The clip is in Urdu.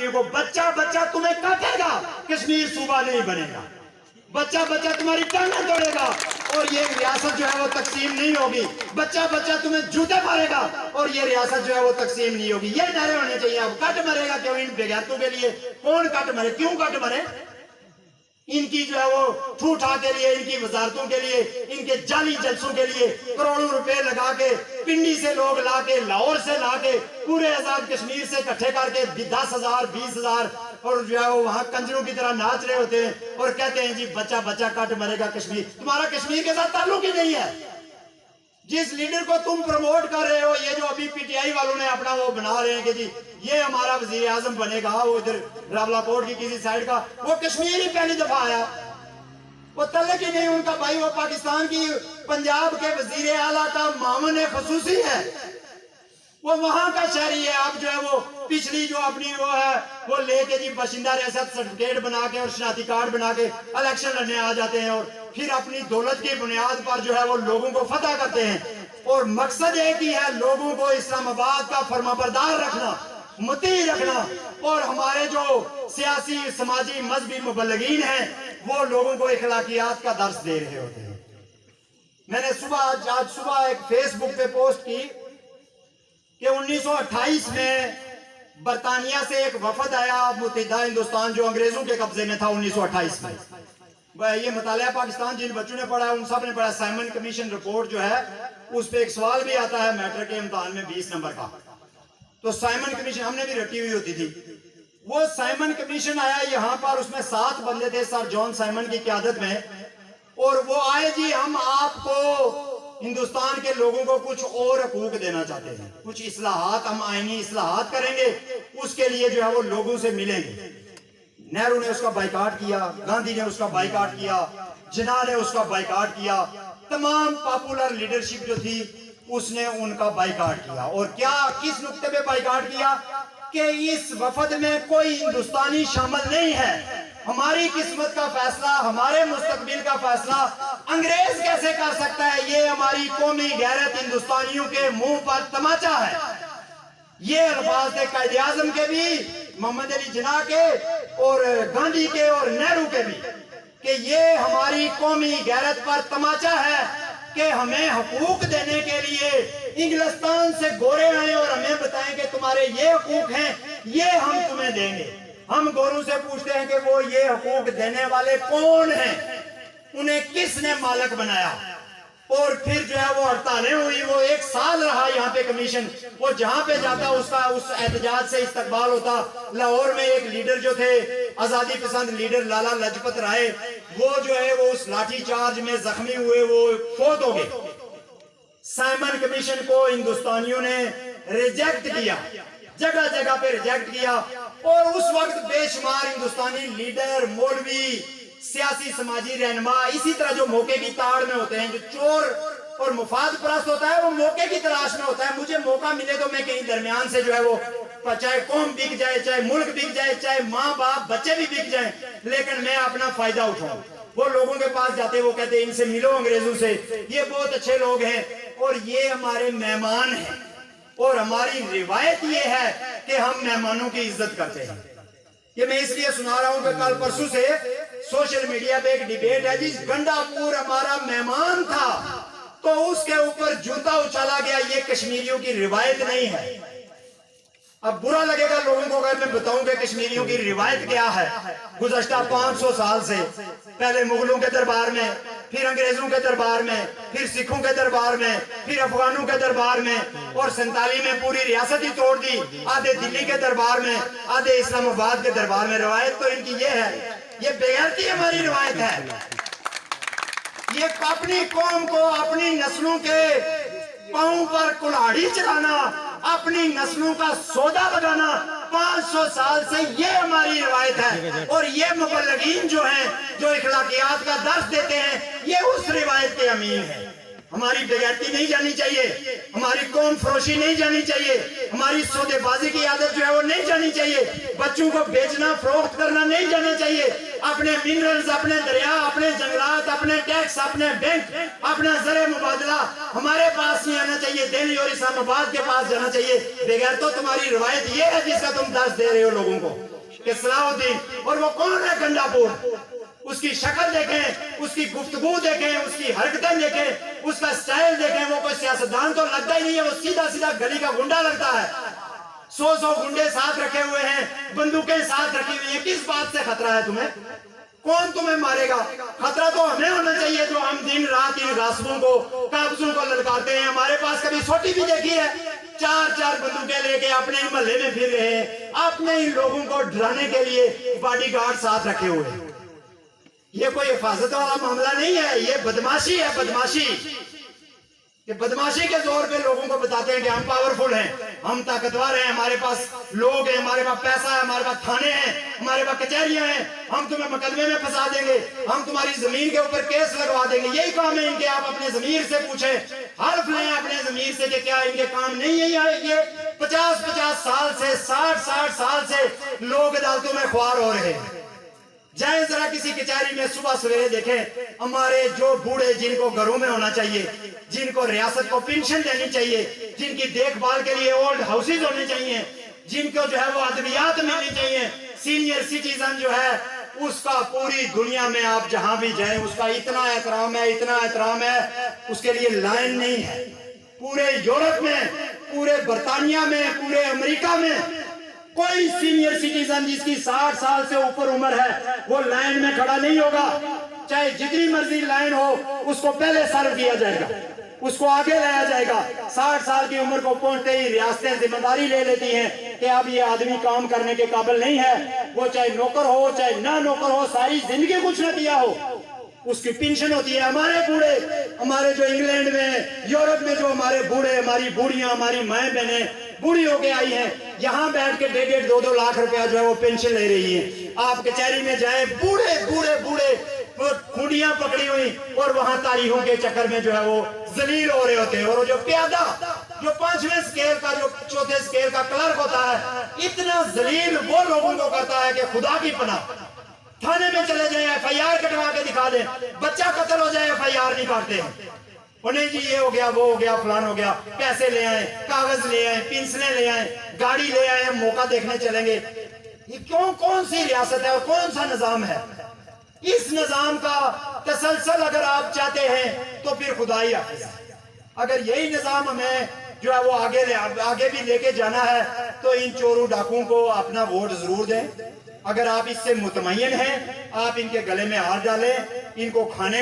بیٹیوں کو بچہ بچہ تمہیں کاٹے گا، کشمیر صوبہ نہیں بنے گا، بچہ بچہ تمہاری ٹانگیں توڑے گا اور یہ ریاست جو ہے وہ تقسیم نہیں ہوگی، بچہ بچہ تمہیں جوتے مارے گا اور یہ ریاست جو ہے وہ تقسیم نہیں ہوگی۔ یہ نعرے ہونے چاہیے۔ اب کٹ مرے گا کیوں ان بغیرتوں کے لیے؟ کون کٹ مرے؟ کیوں کٹ مرے؟ ان کی جو ہے وہ ٹھوٹھا کے لیے، ان کی وزارتوں کے لیے، ان کے جعلی جلسوں کے لیے کروڑوں روپے لگا کے پنڈی سے لوگ لا کے، لاہور سے لا کے، پورے آزاد کشمیر سے اکٹھے کر کے 10,000 20,000 اور جو ہے وہ وہاں کنجروں کی طرح ناچ رہے ہوتے ہیں اور کہتے ہیں جی بچہ بچہ کٹ مرے گا کشمیر۔ تمہارا کشمیر کے ساتھ تعلق ہی نہیں ہے۔ جس لیڈر کو تم پروموٹ کر رہے ہو، یہ جو ابھی پی ٹی آئی والوں نے اپنا وہ بنا رہے ہیں کہ جی یہ ہمارا وزیر اعظم بنے گا، وہ ادھر راولاکوٹ کی کسی سائیڈ کا، وہ کشمیر ہی پہلی دفعہ آیا، وہ تعلق ہی نہیں ان کا بھائی، وہ پاکستان کی پنجاب کے وزیر اعلیٰ کا معاون خصوصی ہے، وہ وہاں کا شہری ہے۔ اب جو ہے وہ پچھلی جو اپنی وہ ہے وہ لے کے جی باشندہ ریاست سرٹیفکیٹ بنا کے اور شناختی کارڈ بنا کے الیکشن لڑنے آ جاتے ہیں اور پھر اپنی دولت کی بنیاد پر جو ہے وہ لوگوں کو فتح کرتے ہیں، اور مقصد ایک ہی ہے، لوگوں کو اسلام آباد کا فرمانبردار رکھنا، مطیع رکھنا، اور ہمارے جو سیاسی سماجی مذہبی مبلغین ہیں وہ لوگوں کو اخلاقیات کا درس دے رہے ہوتے ہیں۔ میں نے آج صبح ایک فیس بک پہ پوسٹ کی کہ 1928 میں برطانیہ سے ایک وفد آیا متحدہ ہندوستان، جو انگریزوں کے قبضے میں تھا 1928 میں۔ یہ مطالعہ پاکستان جن بچوں نے پڑھا ہے ان سب نے پڑھا، سائمن کمیشن رپورٹ جو ہے اس پہ ایک سوال بھی آتا ہے میٹرک کے امتحان میں 20 نمبر کا، تو سائمن کمیشن ہم نے بھی رٹی ہوئی ہوتی تھی۔ وہ سائمن کمیشن آیا یہاں پر، اس میں 7 بندے تھے سر جان سائمن کی قیادت میں، اور وہ آئے جی ہم آپ کو ہندوستان کے لوگوں کو کچھ اور حقوق دینا چاہتے ہیں، کچھ اصلاحات، ہم آئینی اصلاحات کریں گے، اس کے لیے جو ہے وہ لوگوں سے ملیں گے۔ نہرو نے اس کا بائیکاٹ کیا، گاندھی نے اس کا بائیکاٹ کیا، جناح نے اس کا بائیکاٹ کیا، تمام پاپولر لیڈرشپ جو تھی اس نے ان کا بائیکاٹ کیا۔ اور کیا کس نقطے پہ بائیکاٹ کیا؟ کہ اس وفد میں کوئی ہندوستانی شامل نہیں ہے، ہماری قسمت کا فیصلہ، ہمارے مستقبل کا فیصلہ انگریز کیسے کر سکتا ہے؟ یہ ہماری قومی غیرت ہندوستانیوں کے منہ پر تماچا ہے۔ یہ الفاظ تھے قائد اعظم کے بھی، محمد علی جناح کے اور گاندھی کے اور نہرو کے بھی، کہ یہ ہماری قومی غیرت پر تماچا ہے کہ ہمیں حقوق دینے کے لیے انگلستان سے گورے آئیں اور ہمیں بتائیں کہ تمہارے یہ حقوق ہیں، یہ ہم تمہیں دیں گے۔ ہم گوروں سے پوچھتے ہیں کہ وہ یہ حقوق دینے والے کون ہیں، انہیں کس نے مالک بنایا؟ اور پھر جو ہے وہ ہڑتالیں ہوئی، وہ 1 سال رہا یہاں پہ کمیشن، وہ جہاں پہ جاتا اس کا اس احتجاج سے استقبال ہوتا۔ لاہور میں ایک لیڈر جو تھے آزادی پسند لیڈر لالا لاجپت رائے، وہ جو ہے وہ اس لاٹھی چارج میں زخمی ہوئے، وہ فوت ہو گئے۔ سائمن کمیشن کو ہندوستانیوں نے ریجیکٹ کیا، جگہ جگہ پہ ریجیکٹ کیا، اور اس وقت بے شمار ہندوستانی لیڈر، مولوی، سیاسی سماجی رہنما اسی طرح جو موقع کی تاڑ میں ہوتے ہیں، جو چور اور مفاد پرست ہوتا ہے وہ موقع کی تلاش میں ہوتا ہے، مجھے موقع ملے تو میں کہیں درمیان سے جو ہے وہ چاہے قوم بک جائے، چاہے ملک بک جائے، چاہے ماں باپ بچے بھی بک جائیں، لیکن میں اپنا فائدہ اٹھاؤں۔ وہ لوگوں کے پاس جاتے وہ کہتے ہیں ان سے ملو انگریزوں سے، یہ بہت اچھے لوگ ہیں اور یہ ہمارے مہمان ہیں، اور ہماری روایت یہ ہے کہ ہم مہمانوں کی عزت کرتے ہیں۔ یہ میں اس لیے سنا رہا ہوں کہ کل پرسوں سے سوشل میڈیا پہ ایک ڈیبیٹ ہے، جس گنڈا پور ہمارا مہمان تھا تو اس کے اوپر جوتا اچھالا گیا، یہ کشمیریوں کی روایت نہیں ہے۔ اب برا لگے گا لوگوں کو اگر میں بتاؤں کہ کشمیریوں کی روایت کیا ہے۔ گزشتہ 500 سال سے، پہلے مغلوں کے دربار میں، پھر انگریزوں کے دربار میں، پھر سکھوں کے دربار میں، پھر افغانوں کے دربار میں، اور 47 میں پوری ریاست ہی توڑ دی، آدھے دلی کے دربار میں، آدھے اسلام آباد کے دربار میں۔ روایت تو ان کی یہ ہے، یہ بے غیرتی ہماری روایت ہے۔ یہ اپنی قوم کو، اپنی نسلوں کے پاؤں پر کلہاڑی چلانا، اپنی نسلوں کا سودا لگانا، 500 سال سے یہ ہماری روایت ہے۔ اور یہ مبلغین جو ہیں، جو اخلاقیات کا درس دیتے ہیں، یہ اس روایت کے امین ہیں۔ ہماری بےغیرتی نہیں جانی چاہیے، ہماری قوم فروشی نہیں جانی چاہیے، ہماری سودے بازی کی عادت جو ہے وہ نہیں جانی چاہیے، بچوں کو بیچنا فروخت کرنا نہیں جانا چاہیے، اپنے منرلز، اپنے دریا، اپنے جنگلات، اپنے ٹیکس، اپنے بینک، اپنا زر مبادلہ ہمارے پاس نہیں آنا چاہیے، دہلی اور اسلام آباد کے پاس جانا چاہیے۔ بغیر تو تمہاری روایت یہ ہے جس کا تم درس دے رہے ہو لوگوں کو کہ صلاح الدین، اور وہ کون ہے گنڈا پور؟ اس کی شکل دیکھیں، اس کی گفتگو دیکھیں، اس کی حرکتیں دیکھیں، اس کا سٹائل دیکھیں، وہ کوئی سیاستدان تو لگتا ہی نہیں ہے، وہ سیدھا سیدھا گلی کا گنڈا لگتا ہے۔ 100 گنڈے ساتھ رکھے ہوئے ہیں، بندوقیں ساتھ رکھی ہوئی ہیں، کس بات سے خطرہ ہے تمہیں؟ کون تمہیں مارے گا؟ خطرہ تو ہمیں ہونا چاہیے جو ہم دن رات ان غاصبوں کو، قابضوں کو للکارتے ہیں۔ ہمارے پاس کبھی سوٹی بھی دیکھی ہے؟ 4 بندوقیں لے کے اپنے محلے میں پھر رہے ہیں، اپنے ان لوگوں کو ڈرانے کے لیے باڈی گارڈ ساتھ رکھے ہوئے ہیں۔ یہ کوئی حفاظت والا معاملہ نہیں ہے، یہ بدماشی ہے، بدماشی۔ کہ بدماشی کے زور پہ لوگوں کو بتاتے ہیں کہ ہم پاورفل ہیں، ہم طاقتور ہیں، ہمارے پاس لوگ ہیں، ہمارے پاس پیسہ ہے، ہمارے پاس تھانے ہیں، ہمارے پاس کچہریاں ہیں، ہم تمہیں مقدمے میں پھنسا دیں گے، ہم تمہاری زمین کے اوپر کیس لگوا دیں گے۔ یہی کام ہے ان کے۔ آپ اپنے ضمیر سے پوچھیں، حلف لیں اپنے ضمیر سے کہ کیا ان کے کام نہیں ہے؟ یہ 50 سال سے، 60 سال سے لوگ عدالتوں میں خوار ہو رہے ہیں۔ جائیں ذرا کسی کچہری میں صبح سویرے دیکھیں، ہمارے جو بوڑھے جن کو گھروں میں ہونا چاہیے، جن کو ریاست کو پینشن دینی چاہیے، جن کی دیکھ بھال کے لیے اولڈ ہاؤسز ہونے چاہیے، جن کو جو ہے وہ ادویات ملنی چاہیے، سینئر سٹیزن جو ہے اس کا پوری دنیا میں آپ جہاں بھی جائیں اس کا اتنا احترام ہے، اتنا احترام ہے، اس کے لیے لائن نہیں ہے۔ پورے یورپ میں، پورے برطانیہ میں، پورے امریکہ میں کوئی سینئر سٹیزن جس کی 60 سال سے اوپر عمر ہے وہ لائن میں کھڑا نہیں ہوگا، چاہے جتنی مرضی لائن ہو، اس کو پہلے سرو کیا جائے گا، اس کو آگے لایا جائے گا۔ 60 سال کی عمر کو پہنچتے ہی ریاستیں ذمہ داری لے لیتی ہیں کہ اب یہ آدمی کام کرنے کے قابل نہیں ہے، وہ چاہے نوکر ہو چاہے نہ نوکر ہو، ساری زندگی کچھ نہ کیا ہو، اس کی پینشن ہوتی ہے۔ ہمارے بوڑھے، ہمارے جو انگلینڈ میں، یورپ میں جو ہمارے بوڑھے، ہماری بوڑھیاں، ہماری مائیں بہنیں بوڑھی ہو کے آئی ہیں، یہاں بیٹھ کے 1.5-2 لاکھ روپیہ جو ہے وہ پینشن لے رہی ہیں۔ آپ کچہری میں جائیں، بوڑھے وہ کھوڑیاں پکڑی ہوئی اور وہاں تاریخوں کے چکر میں جو ہے وہ ذلیل ہو رہے ہوتے ہیں، اور جو پیادہ جو 5ویں سکیل کا، جو 4تھے سکیل کا کلرک ہوتا ہے، اتنا ذلیل وہ لوگوں کو کرتا ہے کہ خدا کی پناہ۔ تھانے میں چلے جائیں، FIR کٹوا کے دکھا دیں، بچہ قتل ہو جائے FIR نہیں کاٹتے ہیں، انہیں جی یہ ہو گیا، وہ ہو گیا، فلان ہو گیا، پیسے لے آئیں، کاغذ لے آئیں، پنسلیں لے آئیں، گاڑی لے آئیں، موقع دیکھنے چلیں گے۔ یہ کون سی ریاست ہے اور کون سا نظام ہے؟ اس نظام کا تسلسل اگر آپ چاہتے ہیں تو پھر خدائی حافظ ہے۔ اگر یہی نظام ہمیں جو ہے وہ آگے بھی لے کے جانا ہے تو ان چوروں ڈاکوں کو اپنا ووٹ ضرور دیں۔ اگر آپ اس سے مطمئن ہیں، آپ ان کے گلے میں ہاتھ ڈالیں، ان کو کھانے